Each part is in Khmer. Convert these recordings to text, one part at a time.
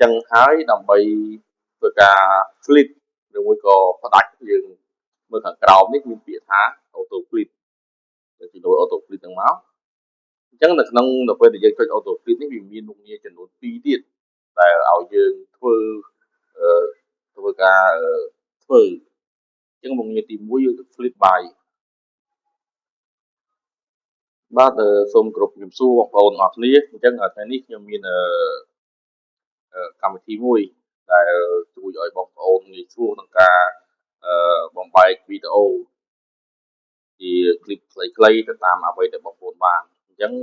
ចឹងហើយដើម្បីធ្វើការ flip ឬមួយក៏ផ្ដាច់យើងមើលខាងក្រោមនេះមានពាក្យថា auto flip យើងជួយ auto flip ហ្នឹងមកអញ្ចឹងនៅក្នុងពេលដែលយើងចុច auto flip នេះវាមានមុខងារចំនួន2ទៀតដែលឲ្យយើងធ្វើការធ្វើអញ្ចឹងមុខងារទី1យើងទៅ flip by បាទសូមគោរពជំរាបសួរបងប្អូនអរគ្នាអញ្ចឹងថ្ងៃនេះខ្ញុំមានកម្មវិធីមួយដែលជួយឲ្យបងប្អូនងាយស្រួលក្នុងការបំបែកវីដេអូជាคลิปខ្លីៗទៅតាមអ្វីដែលបងប្អូនបានអញ្ចឹង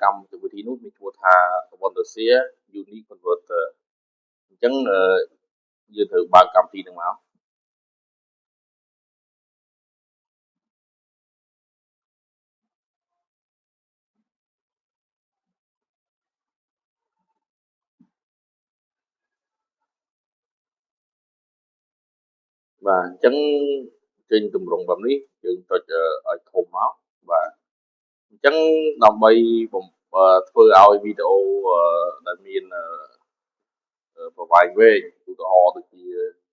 កម្មវិធីនោះមានឈ្មោះថា Wondershare Unique Converter អញ្ចឹងយើងត្រូវបើកកម្មវិធីហ្នឹងមកបាទអញ្ចឹងចេញទម្រង់បែបនេះយើងចុចឲ្យធំមកបាទអញ្ចឹងដើម្បីធ្វើឲ្យវីដេអូដែលមានប្រវែងវែងឧទាហរណ៍ដូចជា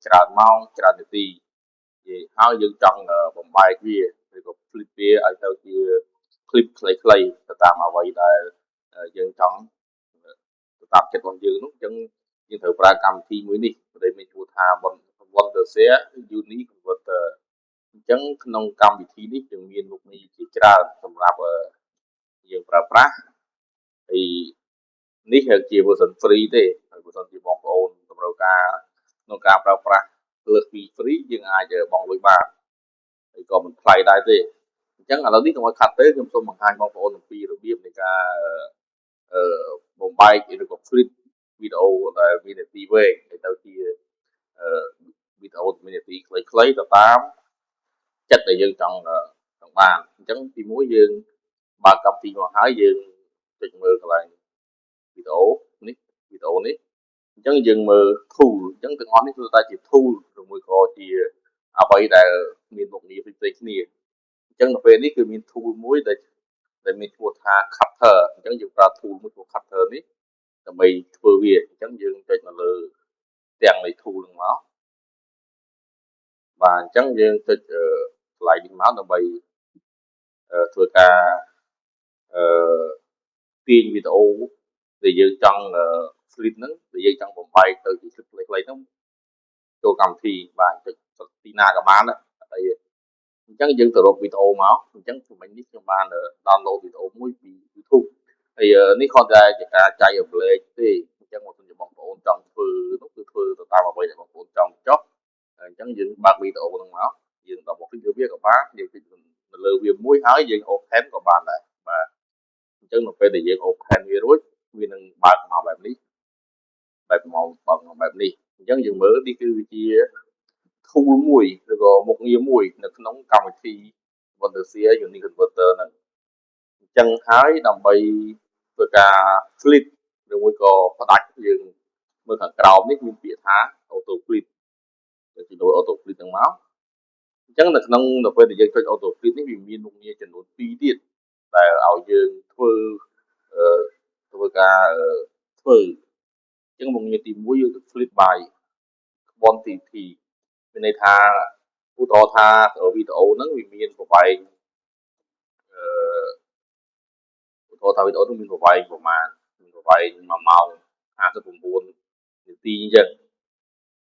ច្រើនម៉ោងច្រើននាទីហើយយើងចង់បំបែកវាឬក៏ flip វាឲ្យទៅជា clip ខ្លីៗទៅតាមអ្វីដែលយើងចង់ទៅតាមចិត្តរបស់យើងនោះអញ្ចឹងយើងត្រូវប្រើកម្មវិធីមួយនេះដែលមានឈ្មោះថា Wondershare Unique Converter អញ្ចឹងក្នុងកម្មវិធីនេះយើងមានមុខងារជាច្រើនសម្រាប់យើងប្រើប្រាស់ហើយនេះជា version free ទេហើយ version ជាបងប្អូនតម្រូវការក្នុងការប្រើប្រាស់លើសពី free យើងអាចបង់លុយបានហើយក៏មិនថ្លៃដែរទេអញ្ចឹងឥឡូវនេះកុំឲ្យខាត់ទេខ្ញុំសូមបង្ហាញបងប្អូនអំពីរបៀបនៃការបំបែកឬក៏ flip វីដេអូដែលមាននាទីវែងទៅជាវីដេអូមាននាទីខ្លីៗទៅតាមចិត្តដែលយើងចង់បានអញ្ចឹងទីមួយយើងបើកកម្មវិធីមកហើយយើងចុចមើលកន្លែងវីដេអូនេះអញ្ចឹងយើងមើល tool អញ្ចឹងទាំងអស់នេះគឺតែជា tool ឬមួយក៏ជាអ្វីដែលមានមុខងារផ្សេងៗគ្នាអញ្ចឹងនៅពេលនេះគឺមាន tool មួយដែលមានឈ្មោះថា cutter អញ្ចឹងយើងប្រើ tool មួយឈ្មោះ cutter នេះដើម្បីធ្វើវាអញ្ចឹងយើងចុចនៅលើទាំងនៃ tool ហ្នឹងមកបាទអញ្ចឹងយើងចុចកន្លែងនេះមកដើម្បីធ្វើការអឺទាញវីដេអូដែលយើងចង់ flip ហ្នឹងដែលយើងចង់បំបែកទៅជា clip ខ្លីៗហ្នឹងចូលកម្មវិធីបាទចុចទីណាក៏បានដែរអីអញ្ចឹងយើងទៅរកវីដេអូមកអញ្ចឹងមិញនេះខ្ញុំបាន download វីដេអូមួយពី YouTube ហើយនេះគ្រាន់តែជាការចែករំលែកទេអញ្ចឹងបើសិនជាបងប្អូនចង់ធ្វើនោះគឺធ្វើទៅតាមអ្វីដែលបងប្អូនចង់ចុះអញ្ចឹងយើងបើកវីដេអូហ្នឹងមកយើងដល់មក click លើវាក៏បានយើងclickនៅលើវាមួយហើយយើង open ក៏បានដែរបាទអញ្ចឹងនៅពេលដែលយើង open វារួចវានឹងបើកមកបែបនេះបែបនេះអញ្ចឹងយើងមើលនេះគឺជា tool មួយឬក៏មុខងារមួយនៅក្នុងកម្មវិធី Wondershare Unique Converter ហ្នឹងអញ្ចឹងហើយដើម្បីធ្វើការ flip ឬមួយក៏ផ្ដាច់យើងមើលខាងក្រោមនេះមានពាក្យថា auto flip យើងជួយ auto flip ហ្នឹងមកអញ្ចឹងនៅពេលដែលយើងចុច auto flip នេះវាមានមុខងារចំនួន2ទៀតដែលឲ្យយើងធ្វើការធ្វើអញ្ចឹងមុខងារទី1យើងទៅ flip by quantity មានន័យថាឧទាហរណ៍ថាវីដេអូហ្នឹងវាមានប្រវែងឧទាហរណ៍ថាវីដេអូហ្នឹងមានប្រវែងប្រមាណមានប្រវែង1ម៉ោង59នាទីអញ្ចឹង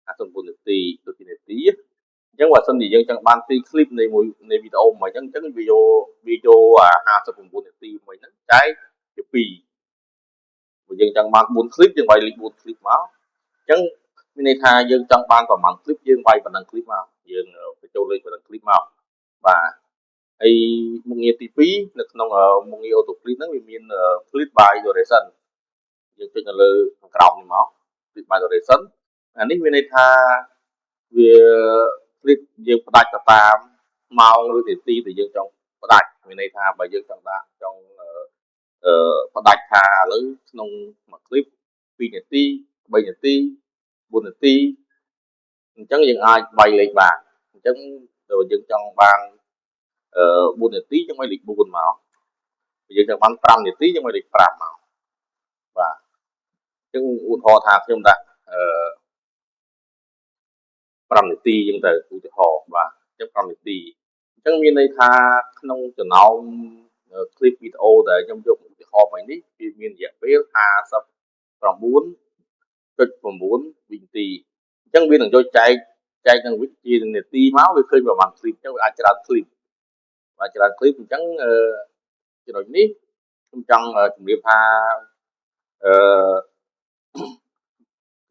59នាទីទៅជានាទីអញ្ចឹងបើសិនជាយើងចង់បានទីคลิปនៃវីដេអូមួយអញ្ចឹងវាយកអា59នាទីមួយហ្នឹងចែកជា2បើយើងចង់បាន4คลิปយើងវាយលេខ4คลิปមកអញ្ចឹងមានន័យថាយើងចង់បានប្រហែលคลิปយើងវាយប៉ុណ្ណឹងคลิปមកយើងបញ្ចូលលេខប៉ុណ្ណឹងคลิปមកបាទហើយមុខងារទី2នៅក្នុងមុខងារ auto flip ហ្នឹងវាមាន flip by duration យើងចុចនៅលើខាងក្រោមនេះមក flip by duration អានេះមានន័យថាវា flip យើងផ្ដាច់ទៅតាមម៉ោងឬនាទីដែលយើងចង់ផ្ដាច់មានន័យថាបើយើងចង់ផ្ដាច់ថាឥឡូវក្នុងមួយ clip 2នាទី3នាទី4នាទីអញ្ចឹងយើងអាចវាយលេខបានអញ្ចឹងបើយើងចង់បាន4នាទីយើងវាយលេខ4មកបើយើងចង់បាន5នាទីយើងវាយលេខ5មកបាទ ចឹងឧទាហរណ៍ថាខ្ញុំដាក់5នាទីចឹងទៅឧទាហរណ៍បាទចឹង5នាទីអញ្ចឹងមានន័យថាក្នុងចំណោមคลิปវីដេអូដែលខ្ញុំយកឧទាហរណ៍មកនេះវាមានរយៈពេល59.9 វិនាទីអញ្ចឹងវានឹងយកចែកនឹងវិជានាទីមកវាឃើញប្រហែលคลิปអញ្ចឹងវាអាចច្រើនคลิปបាទច្រើនคลิปអញ្ចឹងចំណុចនេះខ្ញុំចង់ជម្រាបថាអឺ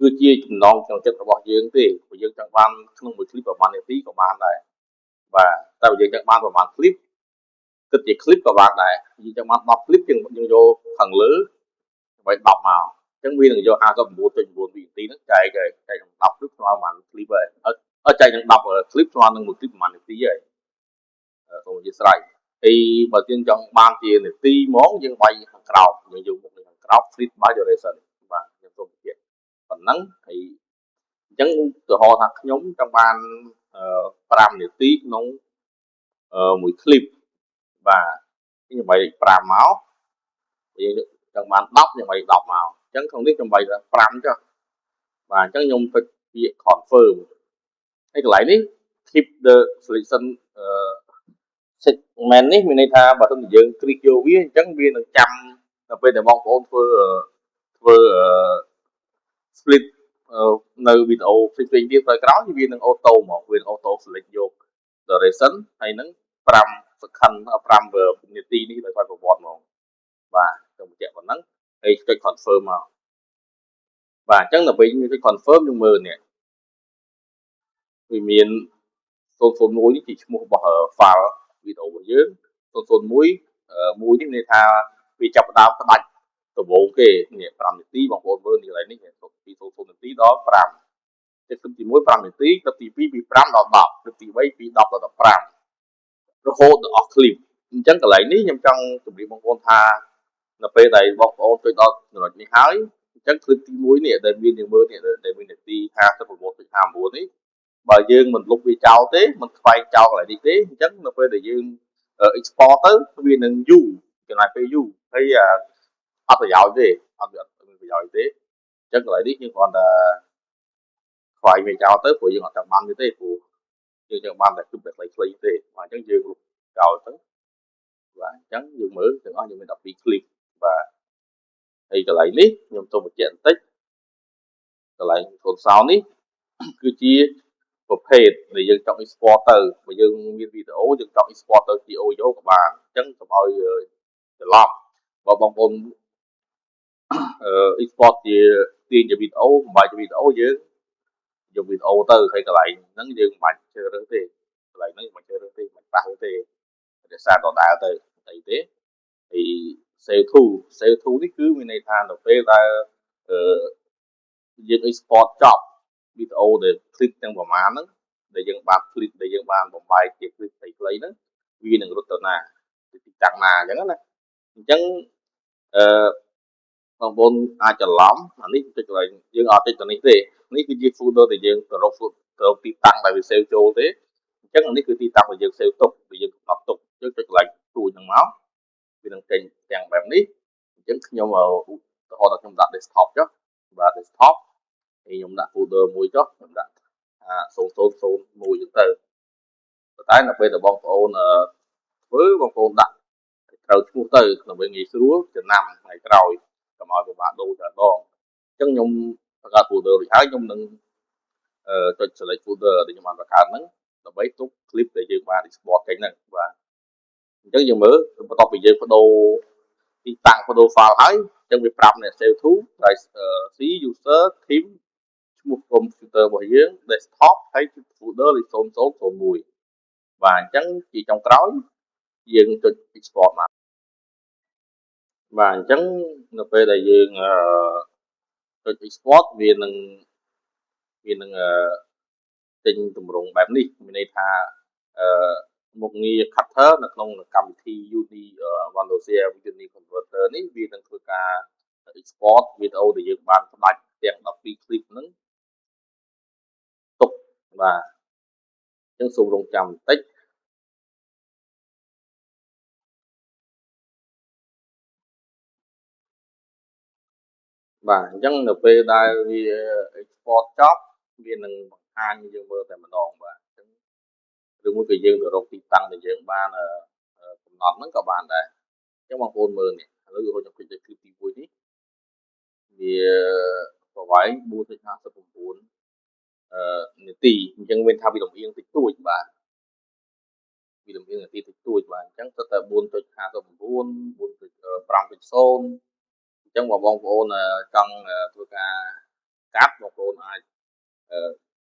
គឺជាចំណងក្នុងចិត្តរបស់យើងទេព្រោះយើងចង់បានក្នុងមួយคลิปប្រហែលនាទីក៏បានដែរបាទតែបើយើងចង់បានប្រហែលคลิปគិតជាคลิปក៏បានដែរយើងចង់បាន10คลิปយើងយកខាងលើដើម្បី10មកអញ្ចឹងវានឹងយក59.9 វិនាទីហ្នឹងចែកនឹង10คลิปស្មើប្រហែលคลิปហើយអត់ចែកនឹង10คลิปស្មើនឹងមួយคลิปប្រហែលនាទីហើយសូមអធិស្ឋានហើយបើយើងចង់បានជានាទីហ្មងយើងវាយខាងក្រោមយើងយកមុខខាងក្រោម flip by duration បាទខ្ញុំសូមបញ្ជាក់ប៉ុណ្ណឹងហើយអញ្ចឹងឧទាហរណ៍ថាខ្ញុំចង់បាន5នាទីក្នុងមួយคลิปបាទខ្ញុំបី5មកយើងចង់បាន10ខ្ញុំបី10មកអញ្ចឹងក្នុងនេះខ្ញុំបី5ចុះបាទអញ្ចឹងខ្ញុំពេចពាក្យ confirm ហើយកន្លែងនេះ keep the selection segment នេះមានន័យថាបើសិនជាយើងคลิกយកវាអញ្ចឹងវានឹងចាំដល់ពេលដែលបងប្អូនធ្វើ split នៅវីដេអូផ្សេងៗទៀតទៅក្រោយវានឹងអូតូមកវានឹងអូតូ select យក duration ហើយនឹង5 second 5នាទីនេះដោយសារប្រវត្តិហ្មងបាទខ្ញុំបញ្ជាក់ប៉ុណ្ណឹងហើយចុច confirm មកបាទអញ្ចឹងដល់ពេលយើងចុច confirm យើងមើលនេះវាមាន001នេះជាឈ្មោះរបស់ file វីដេអូរបស់យើង001មួយនេះមានន័យថាវាចាប់ផ្ដើមផ្ដាច់ដំបូងគេនេះ5នាទីបងប្អូនមើលនេះកន្លែងនេះពី0នាទីដល់5ទឹកទី1 5នាទីទឹកទី2ពី5ដល់10ទឹកទី3ពី10ដល់15រហូតដល់អស់คลิปអញ្ចឹងកន្លែងនេះខ្ញុំចង់ជម្រាបបងប្អូនថានៅពេលដែលបងប្អូនជួយដល់ចំណុចនេះហើយអញ្ចឹងคลิปទី1នេះដែលមានយើងមើលនេះដែលមាននាទី59.59នេះបើយើងមិនលុបវាចោលទេមិនខ្វែងចោលកន្លែងនេះទេអញ្ចឹងនៅពេលដែលយើង export ទៅវានឹងយូរចំណាយពេលយូរហើយអត់ប្រយោជន៍ទេអត់មានប្រយោជន៍ទេអញ្ចឹងកន្លែងនេះយើងគ្រាន់តែខ្វែងវាចោលទៅព្រោះយើងអត់ចង់បានវាទេព្រោះយើងចង់បានតែគិតតែខ្លីៗទេបាទអញ្ចឹងយើងលុបចោលទៅបាទអញ្ចឹងយើងមើលទាំងអស់យើងមាន12 clip បាទហើយកន្លែងនេះខ្ញុំសូមបញ្ជាក់បន្តិចកន្លែង console នេះគឺជាប្រភេទដែលយើងចង់ export ទៅបើយើងមានវីដេអូយើងចង់ export ទៅជា audio ក៏បានអញ្ចឹងកុំឲ្យច្រឡំបើបងប្អូនexport ជាទាញជាវីដេអូបំបែកជាវីដេអូយើងយកវីដេអូទៅហើយកន្លែងហ្នឹងយើងមិនបាច់ជ្រើសរើសទេកន្លែងហ្នឹងមិនជ្រើសរើសទេមិនប៉ះទេរក្សាដដែលទៅអីទេហើយ save to នេះគឺមានន័យថានៅពេលដែលយើង export ចប់វីដេអូដែល clip ទាំងប្រមាណហ្នឹងដែលយើងបាន clip ដែលយើងបានបំបែកជា clip ខ្លីៗហ្នឹងវានឹងរត់ទៅណាទីតាំងណាអញ្ចឹងណាអញ្ចឹងអឺបងប្អូនអាចច្រឡំអានេះចុចកន្លែងយើងអត់ចុចទៅនេះទេនេះគឺជា folder ដែលយើងទៅរកទីតាំងដែលវា save ចូលទេអញ្ចឹងនេះគឺទីតាំងដែលយើង save ទុកដែលយើងកំណត់ទុកយើងចុចកន្លែងព្រួយហ្នឹងមកវានឹងចេញទាំងបែបនេះអញ្ចឹងខ្ញុំឧទាហរណ៍ថាខ្ញុំដាក់ desktop ចុះបាទ desktop ហើយខ្ញុំដាក់ folder មួយចុះខ្ញុំដាក់0001អញ្ចឹងទៅតែនៅពេលដែលបងប្អូនធ្វើបងប្អូនដាក់ត្រូវឈ្មោះទៅដើម្បីងាយស្រួលចំណាំថ្ងៃក្រោយកុំឲ្យពិបាកដូរតែម្ដងអញ្ចឹងខ្ញុំបង្កើត folder រួចហើយខ្ញុំនឹងចុច select folder ដែលខ្ញុំបានបង្កើតហ្នឹងដើម្បីទុក clip ដែលយើងបាន export ចេញហ្នឹងបាទអញ្ចឹងយើងមើលបន្ទាប់ពីយើងបដូរទីតាំងបដូរ file ហើយអញ្ចឹងវាប្រាប់អ្នក save to ហើយ C user theme ឈ្មោះ computer របស់យើង desktop ហើយ folder លេខ0001បាទអញ្ចឹងជាចុងក្រោយយើងចុច export មកបាទអញ្ចឹងនៅពេលដែលយើងចុច export វានឹងចេញទម្រង់បែបនេះមានន័យថាមុខងារ cutter នៅក្នុងកម្មវិធី Uni Vandosia Uni Converter នេះវានឹងធ្វើការ export វីដេអូដែលយើងបានផ្ដាច់ទាំង12 clip ហ្នឹងទុកបាទអញ្ចឹងសូមរងចាំបន្តិច បាទអញ្ចឹងនៅពេលដែលវា export ចប់វានឹងបង្ហាញយើងមើលតែម្ដងបាទអញ្ចឹងឬមួយក៏យើងទៅរកទីតាំងដែលយើងបានកំណត់ហ្នឹងក៏បានដែរអញ្ចឹងបងប្អូនមើលនេះឥឡូវខ្ញុំចុចទៅคลิปទី1នេះវាប្រវែង4.59នាទីអញ្ចឹងមានថាវាលំអៀងតិចតួចបាទវាលំអៀងនាទីតិចតួចបាទអញ្ចឹងទៅតែ4.59 4.5.0អញ្ចឹងបងប្អូនចង់ធ្វើការកាត់បងប្អូនអាច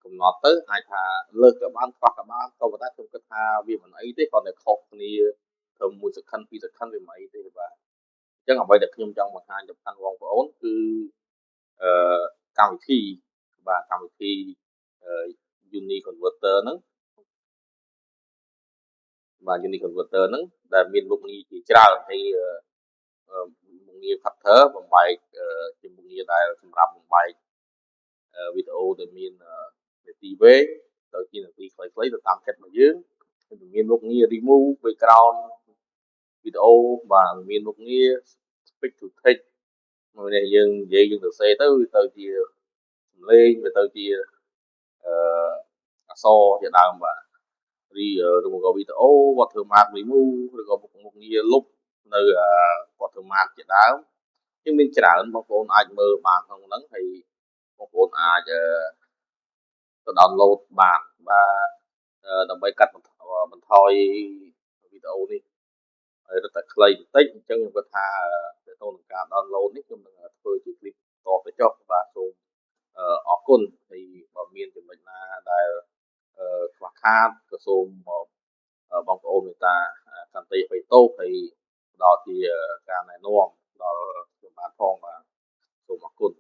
កំណត់ទៅអាចថាលើសក៏បានខ្វះក៏បានក៏ប៉ុន្តែខ្ញុំគិតថាវាមិនអីទេគាត់តែខុសគ្នាត្រឹម1 second 2 second វាមិនអីទេបាទអញ្ចឹងអ្វីដែលខ្ញុំចង់បង្ហាញទៅកាន់បងប្អូនគឺអឺកម្មវិធីបាទកម្មវិធីអឺ Uni Converter ហ្នឹងបាទ Uni Converter ហ្នឹងដែលមានមុខងារជាច្រើនហើយមុខងារ cutter បំបែកជាមុខងារដែលសម្រាប់បំបែកវីដេអូដែលមាននាទីវែងទៅជានាទីខ្លីៗទៅតាមចិត្តរបស់យើងគឺមានមុខងារ remove background វីដេអូបាទមានមុខងារ speech to text មួយនេះយើងនិយាយយើងសរសេរទៅវាទៅជាសំឡេងវាទៅជាអឺអក្សរជាដើមបាទឬមកក៏វីដេអូ watermark remove ឬក៏មុខងារលុបនៅwatermark ជាដើមគឺមានច្រើនបងប្អូនអាចមើលបានក្នុងហ្នឹងហើយបងប្អូនអាចទៅ download បានបាទដើម្បីកាត់បន្ថយវីដេអូនេះហើយរត់តែខ្លីបន្តិចអញ្ចឹងខ្ញុំគិតថាទៅក្នុងការ download នេះខ្ញុំនឹងធ្វើជា clip តទៅចុះបាទសូមអរគុណហើយបើមានចំណុចណាដែលខ្វះខាតក៏សូមបងប្អូនមេត្តាខន្តីអភ័យទោសហើយផ្ដល់ជាការណែនាំដល់ខ្ញុំបានផងបាទសូមអរគុណ